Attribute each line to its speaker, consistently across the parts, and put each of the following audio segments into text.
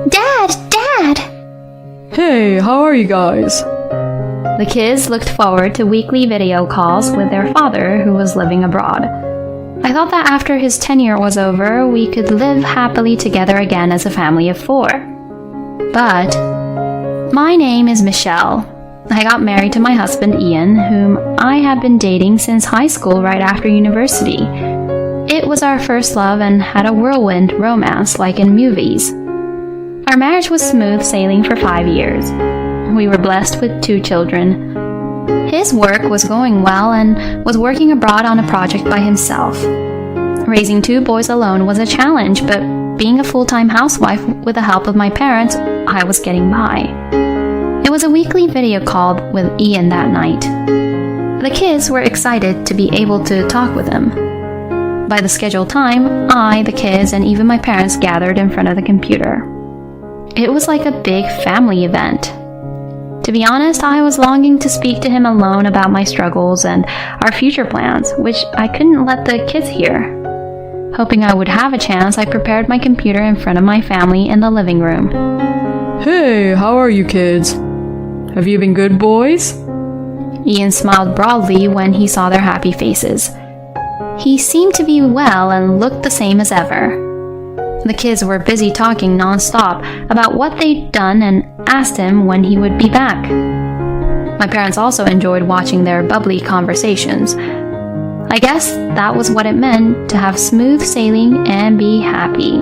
Speaker 1: Dad!
Speaker 2: Hey, how are you guys?
Speaker 1: The kids looked forward to weekly video calls with their father, who was living abroad. I thought that after his tenure was over, we could live happily together again as a family of 4. But my name is Michelle. I got married to my husband Ian, whom I had been dating since high school right after university. It was our first love and had a whirlwind romance like in movies. Our marriage was smooth sailing for 5 years. We were blessed with 2 children. His work was going well and was working abroad on a project by himself. Raising 2 boys alone was a challenge, but being a full-time housewife with the help of my parents, I was getting by. It was a weekly video call with Ian that night. The kids were excited to be able to talk with him. By the scheduled time, I, the kids, and even my parents gathered in front of the computer. It was like a big family event. To be honest, I was longing to speak to him alone about my struggles and our future plans, which I couldn't let the kids hear. Hoping I would have a chance, I prepared my computer in front of my family in the living room.
Speaker 2: Hey, how are you kids? Have you been good boys?
Speaker 1: Ian smiled broadly when he saw their happy faces. He seemed to be well and looked the same as ever. The kids were busy talking non-stop about what they'd done and asked him when he would be back. My parents also enjoyed watching their bubbly conversations. I guess that was what it meant to have smooth sailing and be happy.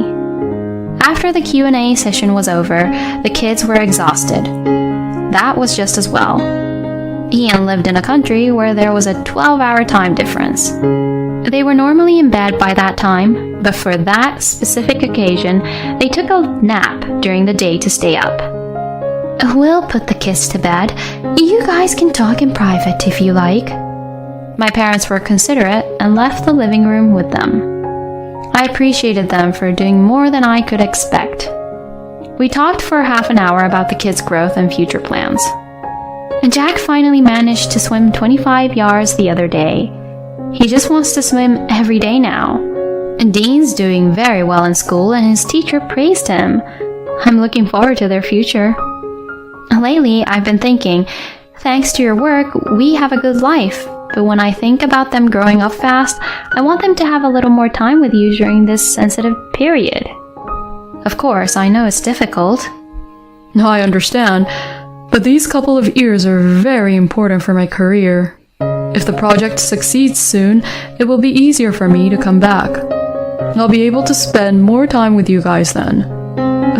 Speaker 1: After the Q&A session was over, the kids were exhausted. That was just as well. Ian lived in a country where there was a 12-hour time difference. They were normally in bed by that time, but for that specific occasion, they took a nap during the day to stay up. We'll put the kids to bed. You guys can talk in private if you like. My parents were considerate and left the living room with them. I appreciated them for doing more than I could expect. We talked for half an hour about the kids' growth and future plans. And Jack finally managed to swim 25 yards the other day. He just wants to swim every day now. And Dean's doing very well in school and his teacher praised him. I'm looking forward to their future. Lately, I've been thinking, thanks to your work, we have a good life. But when I think about them growing up fast, I want them to have a little more time with you during this sensitive period. Of course, I know it's difficult.
Speaker 2: I understand, but these couple of years are very important for my career. If the project succeeds soon, it will be easier for me to come back. I'll be able to spend more time with you guys then.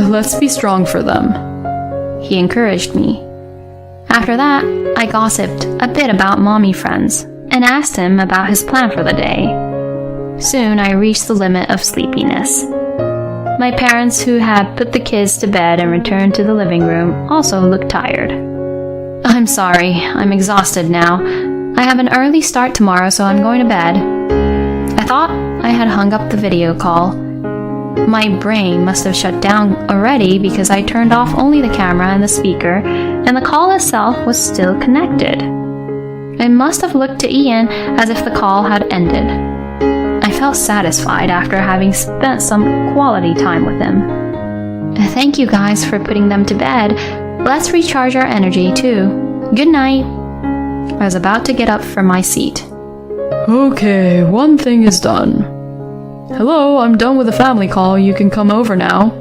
Speaker 2: Let's be strong for them.
Speaker 1: He encouraged me. After that, I gossiped a bit about mommy friends and asked him about his plan for the day. Soon I reached the limit of sleepiness. My parents, who had put the kids to bed and returned to the living room, also looked tired. I'm sorry, I'm exhausted now. I have an early start tomorrow, so I'm going to bed. I thought I had hung up the video call. My brain must have shut down already because I turned off only the camera and the speaker, and the call itself was still connected. I must have looked to Ian as if the call had ended. I felt satisfied after having spent some quality time with him. Thank you guys for putting them to bed. Let's recharge our energy too. Good night. I was about to get up from my seat.
Speaker 2: Okay, one thing is done. Hello, I'm done with the family call. You can come over now.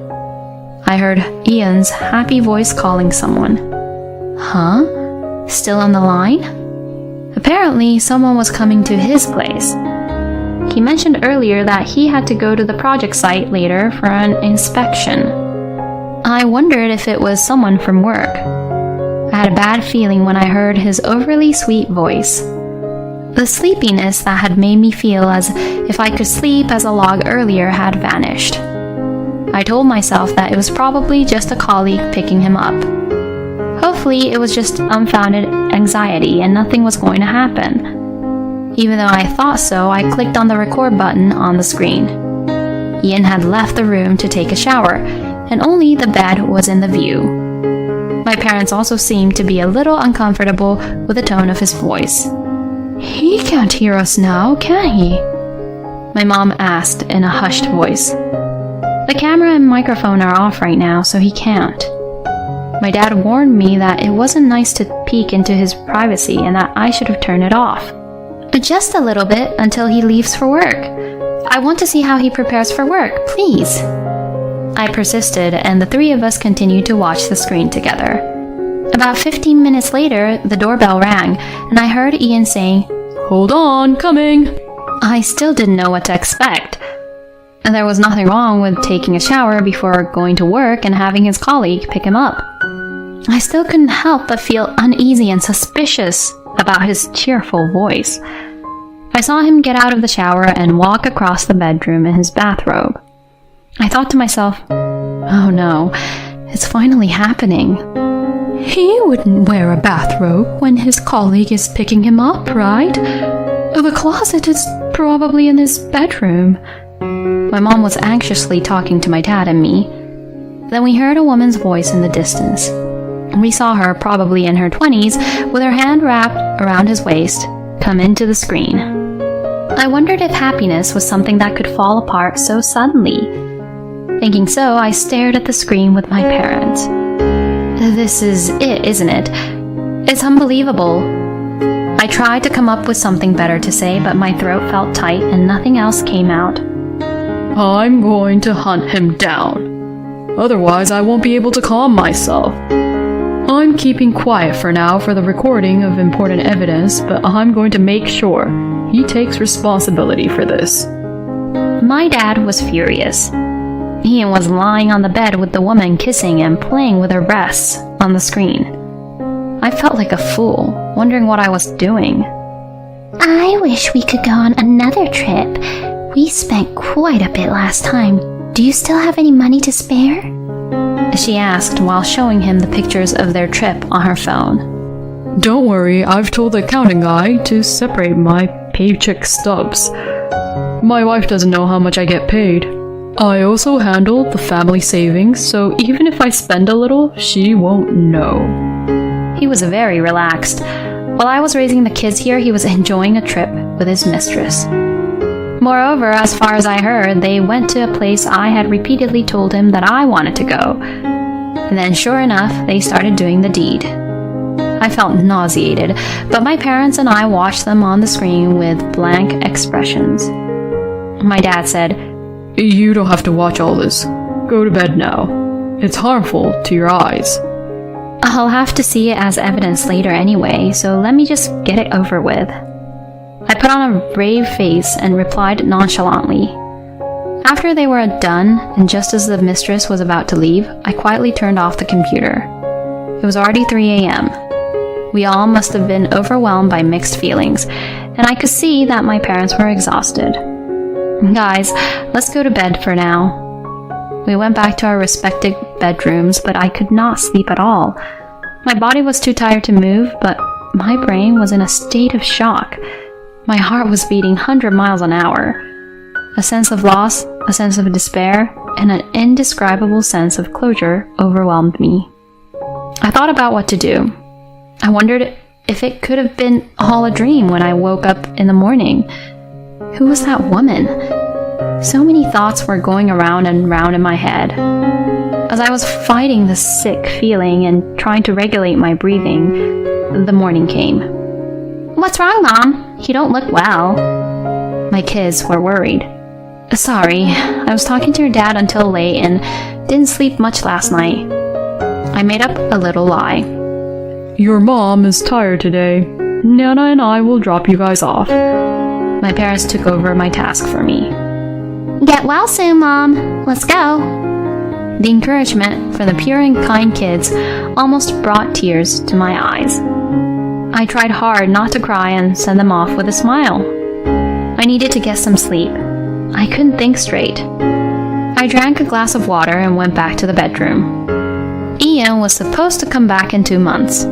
Speaker 1: I heard Ian's happy voice calling someone. Huh? Still on the line? Apparently, someone was coming to his place. He mentioned earlier that he had to go to the project site later for an inspection. I wondered if it was someone from work. I had a bad feeling when I heard his overly sweet voice. The sleepiness that had made me feel as if I could sleep as a log earlier had vanished. I told myself that it was probably just a colleague picking him up. Hopefully it was just unfounded anxiety and nothing was going to happen. Even though I thought so, I clicked on the record button on the screen. Ian had left the room to take a shower, and only the bed was in the view. My parents also seemed to be a little uncomfortable with the tone of his voice. He can't hear us now, can he? My mom asked in a hushed voice. The camera and microphone are off right now, so he can't. My dad warned me that it wasn't nice to peek into his privacy and that I should have turned it off. Just a little bit until he leaves for work. I want to see how he prepares for work, please. I persisted, and the three of us continued to watch the screen together. About 15 minutes later, the doorbell rang, and I heard Ian saying,
Speaker 2: "Hold on, coming."
Speaker 1: I still didn't know what to expect. And there was nothing wrong with taking a shower before going to work and having his colleague pick him up. I still couldn't help but feel uneasy and suspicious about his cheerful voice. I saw him get out of the shower and walk across the bedroom in his bathrobe. I thought to myself, oh no, it's finally happening. He wouldn't wear a bathrobe when his colleague is picking him up, right? The closet is probably in his bedroom. My mom was anxiously talking to my dad and me. Then we heard a woman's voice in the distance. We saw her, probably in her 20s, with her hand wrapped around his waist, come into the screen. I wondered if happiness was something that could fall apart so suddenly. Thinking so, I stared at the screen with my parents. This is it, isn't it? It's unbelievable. I tried to come up with something better to say, but my throat felt tight and nothing else came out.
Speaker 2: I'm going to hunt him down. Otherwise, I won't be able to calm myself. I'm keeping quiet for now for the recording of important evidence, but I'm going to make sure he takes responsibility for this.
Speaker 1: My dad was furious. Ian was lying on the bed with the woman kissing and playing with her breasts on the screen. I felt like a fool, wondering what I was doing. I wish we could go on another trip. We spent quite a bit last time. Do you still have any money to spare? She asked while showing him the pictures of their trip on her phone.
Speaker 2: Don't worry, I've told the accounting guy to separate my paycheck stubs. My wife doesn't know how much I get paid. I also handle the family savings, so even if I spend a little, she won't know.
Speaker 1: He was very relaxed. While I was raising the kids here, he was enjoying a trip with his mistress. Moreover, as far as I heard, they went to a place I had repeatedly told him that I wanted to go. And then, sure enough, they started doing the deed. I felt nauseated, but my parents and I watched them on the screen with blank expressions. My dad said,
Speaker 2: You don't have to watch all this. Go to bed now. It's harmful to your eyes.
Speaker 1: I'll have to see it as evidence later anyway, so let me just get it over with. I put on a brave face and replied nonchalantly. After they were done, and just as the mistress was about to leave, I quietly turned off the computer. It was already 3 a.m. We all must have been overwhelmed by mixed feelings, and I could see that my parents were exhausted. Guys, let's go to bed for now. We went back to our respective bedrooms, but I could not sleep at all. My body was too tired to move, but my brain was in a state of shock. My heart was beating 100 miles an hour. A sense of loss, a sense of despair, and an indescribable sense of closure overwhelmed me. I thought about what to do. I wondered if it could have been all a dream when I woke up in the morning. Who was that woman? So many thoughts were going around and round in my head. As I was fighting the sick feeling and trying to regulate my breathing, the morning came. What's wrong, Mom? You don't look well. My kids were worried. Sorry, I was talking to your dad until late and didn't sleep much last night. I made up a little lie.
Speaker 2: Your mom is tired today. Nana and I will drop you guys off.
Speaker 1: My parents took over my task for me. Get well soon, Mom. Let's go. The encouragement from the pure and kind kids almost brought tears to my eyes. I tried hard not to cry and send them off with a smile. I needed to get some sleep. I couldn't think straight. I drank a glass of water and went back to the bedroom. Ian was supposed to come back in 2 months.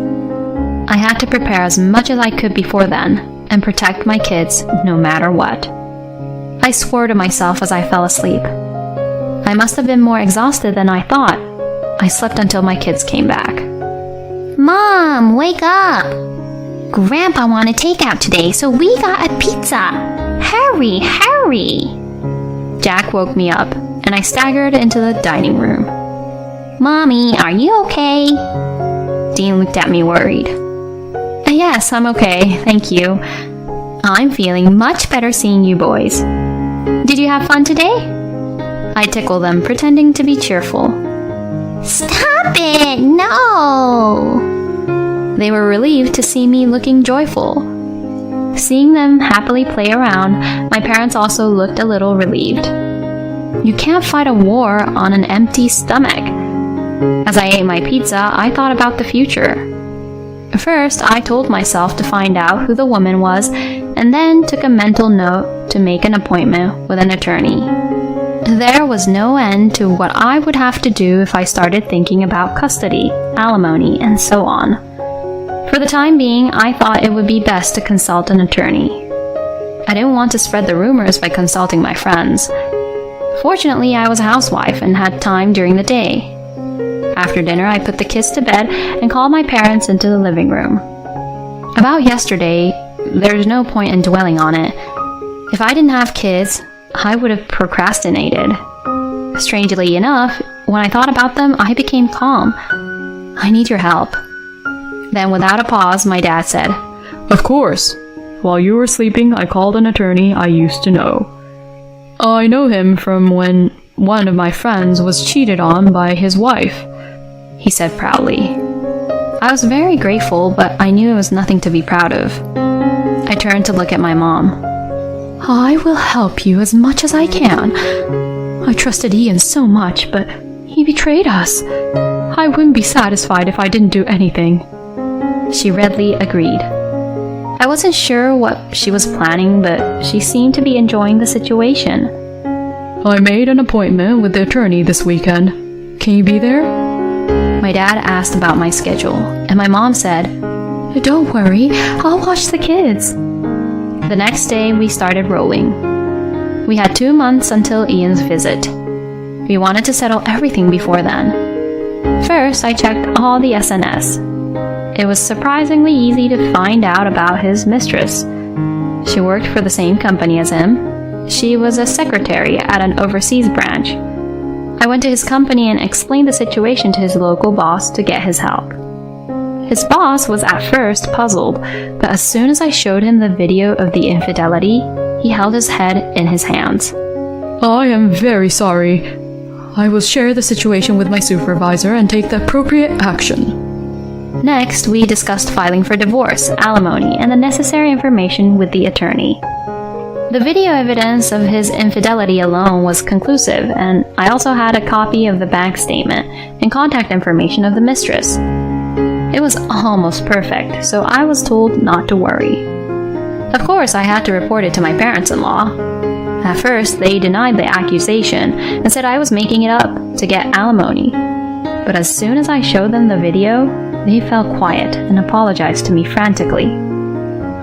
Speaker 1: I had to prepare as much as I could before then and protect my kids no matter what. I swore to myself as I fell asleep. I must have been more exhausted than I thought. I slept until my kids came back. Mom, wake up! Grandpa wanted takeout today, so we got a pizza. Hurry, hurry! Jack woke me up, and I staggered into the dining room. "Mommy, are you okay?" Dean looked at me worried. "Yes, I'm okay, thank you. I'm feeling much better seeing you boys. Did you have fun today?" I tickled them, pretending to be cheerful. "Stop it! No!" They were relieved to see me looking joyful. Seeing them happily play around, my parents also looked a little relieved. You can't fight a war on an empty stomach. As I ate my pizza, I thought about the future. First, I told myself to find out who the woman was, and then took a mental note to make an appointment with an attorney. There was no end to what I would have to do if I started thinking about custody, alimony, and so on. For the time being, I thought it would be best to consult an attorney. I didn't want to spread the rumors by consulting my friends. Fortunately, I was a housewife and had time during the day. After dinner, I put the kids to bed and called my parents into the living room. About yesterday, there's no point in dwelling on it. If I didn't have kids, I would have procrastinated. Strangely enough, when I thought about them, I became calm. "I need your help." Then, without a pause, my dad said,
Speaker 2: Of course. While you were sleeping, I called an attorney I used to know. I know him from when one of my friends was cheated on by his wife,
Speaker 1: he said proudly. I was very grateful, but I knew it was nothing to be proud of. I turned to look at my mom. "I will help you as much as I can. I trusted Ian so much, but he betrayed us. I wouldn't be satisfied if I didn't do anything." She readily agreed. I wasn't sure what she was planning, but she seemed to be enjoying the situation.
Speaker 2: I made an appointment with the attorney this weekend. Can you be there?
Speaker 1: My dad asked about my schedule, and my mom said, "Don't worry, I'll watch the kids." The next day, we started rolling. We had 2 months until Ian's visit. We wanted to settle everything before then. First, I checked all the SNS. It was surprisingly easy to find out about his mistress. She worked for the same company as him. She was a secretary at an overseas branch. I went to his company and explained the situation to his local boss to get his help. His boss was at first puzzled, but as soon as I showed him the video of the infidelity, he held his head in his hands.
Speaker 2: I am very sorry. I will share the situation with my supervisor and take the appropriate action.
Speaker 1: Next, we discussed filing for divorce, alimony, and the necessary information with the attorney. The video evidence of his infidelity alone was conclusive, and I also had a copy of the bank statement and contact information of the mistress. It was almost perfect, so I was told not to worry. Of course, I had to report it to my parents-in-law. At first, they denied the accusation and said I was making it up to get alimony. But as soon as I showed them the video, they fell quiet and apologized to me frantically.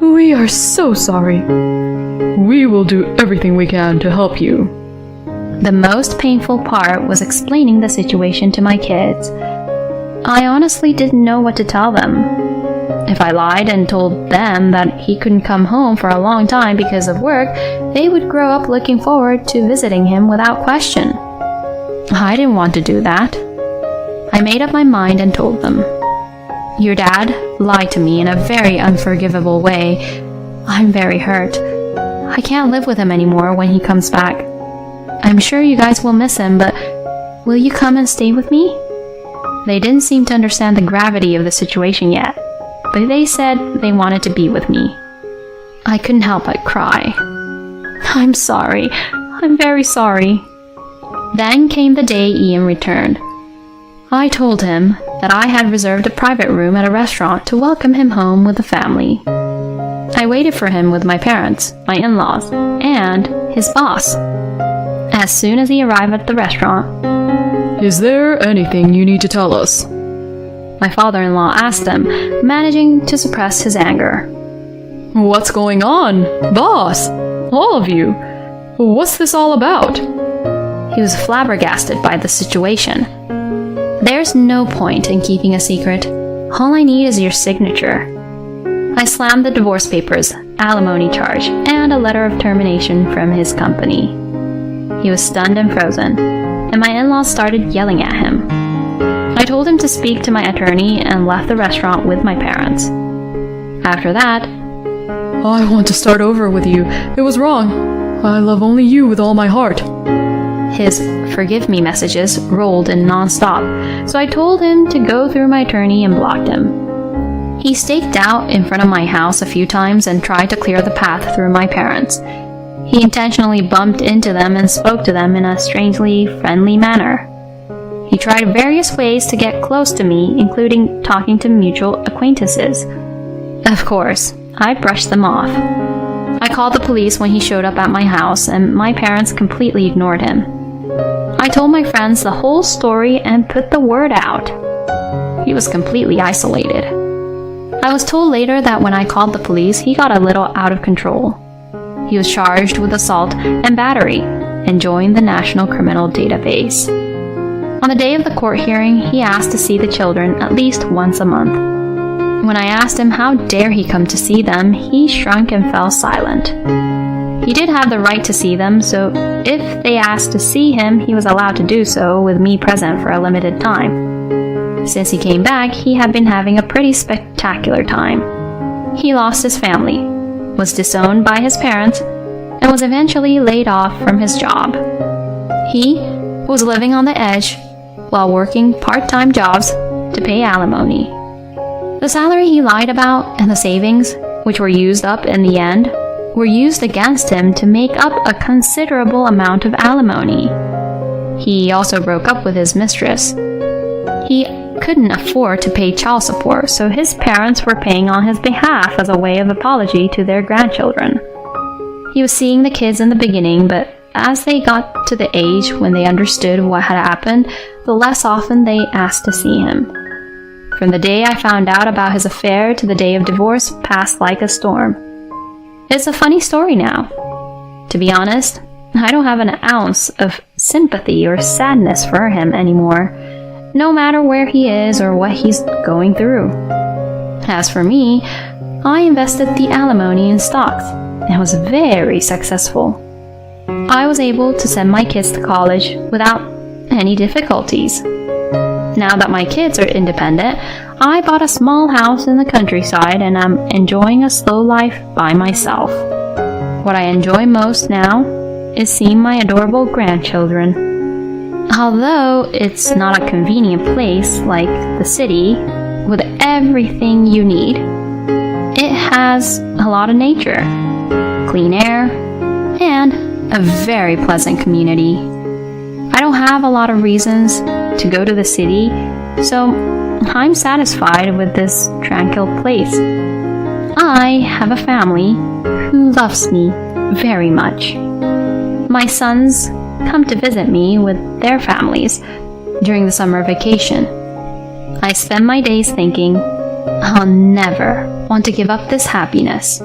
Speaker 2: We are so sorry. We will do everything we can to help you.
Speaker 1: The most painful part was explaining the situation to my kids. I honestly didn't know what to tell them. If I lied and told them that he couldn't come home for a long time because of work, they would grow up looking forward to visiting him without question. I didn't want to do that. I made up my mind and told them. Your dad lied to me in a very unforgivable way. I'm very hurt. I can't live with him anymore when he comes back. I'm sure you guys will miss him, but will you come and stay with me? They didn't seem to understand the gravity of the situation yet, but they said they wanted to be with me. I couldn't help but cry. I'm sorry. I'm very sorry. Then came the day Ian returned. I told him that I had reserved a private room at a restaurant to welcome him home with the family. I waited for him with my parents, my in-laws, and his boss. As soon as he arrived at the restaurant,
Speaker 2: Is there anything you need to tell us?
Speaker 1: my father-in-law asked him, managing to suppress his anger.
Speaker 2: What's going on? Boss! All of you! What's this all about?
Speaker 1: He was flabbergasted by the situation. There's no point in keeping a secret. All I need is your signature. I slammed the divorce papers, alimony charge, and a letter of termination from his company. He was stunned and frozen, and my in-laws started yelling at him. I told him to speak to my attorney and left the restaurant with my parents. After that,
Speaker 2: I want to start over with you. It was wrong. I love only you with all my heart.
Speaker 1: his forgive me messages rolled in non-stop, so I told him to go through my attorney and blocked him. He staked out in front of my house a few times and tried to clear the path through my parents. He intentionally bumped into them and spoke to them in a strangely friendly manner. He tried various ways to get close to me, including talking to mutual acquaintances. Of course, I brushed them off. I called the police when he showed up at my house, and my parents completely ignored him. I told my friends the whole story and put the word out. He was completely isolated. I was told later that when I called the police, he got a little out of control. He was charged with assault and battery and joined the National Criminal Database. On the day of the court hearing, he asked to see the children at least once a month. When I asked him how dare he come to see them, he shrunk and fell silent. He did have the right to see them, so if they asked to see him, he was allowed to do so with me present for a limited time. Since he came back, he had been having a pretty spectacular time. He lost his family, was disowned by his parents, and was eventually laid off from his job. He was living on the edge while working part-time jobs to pay alimony. The salary he lied about and the savings, which were used up in the end, were used against him to make up a considerable amount of alimony. He also broke up with his mistress. He couldn't afford to pay child support, so his parents were paying on his behalf as a way of apology to their grandchildren. He was seeing the kids in the beginning, but as they got to the age when they understood what had happened, the less often they asked to see him. From the day I found out about his affair to the day of divorce passed like a storm. It's a funny story now. To be honest, I don't have an ounce of sympathy or sadness for him anymore, no matter where he is or what he's going through. As for me, I invested the alimony in stocks and was very successful. I was able to send my kids to college without any difficulties. Now that my kids are independent, I bought a small house in the countryside and I'm enjoying a slow life by myself. What I enjoy most now is seeing my adorable grandchildren. Although it's not a convenient place like the city with everything you need, it has a lot of nature, clean air, and a very pleasant community. I don't have a lot of reasons to go to the city, so I'm satisfied with this tranquil place. I have a family who loves me very much. My sons come to visit me with their families during the summer vacation. I spend my days thinking, I'll never want to give up this happiness.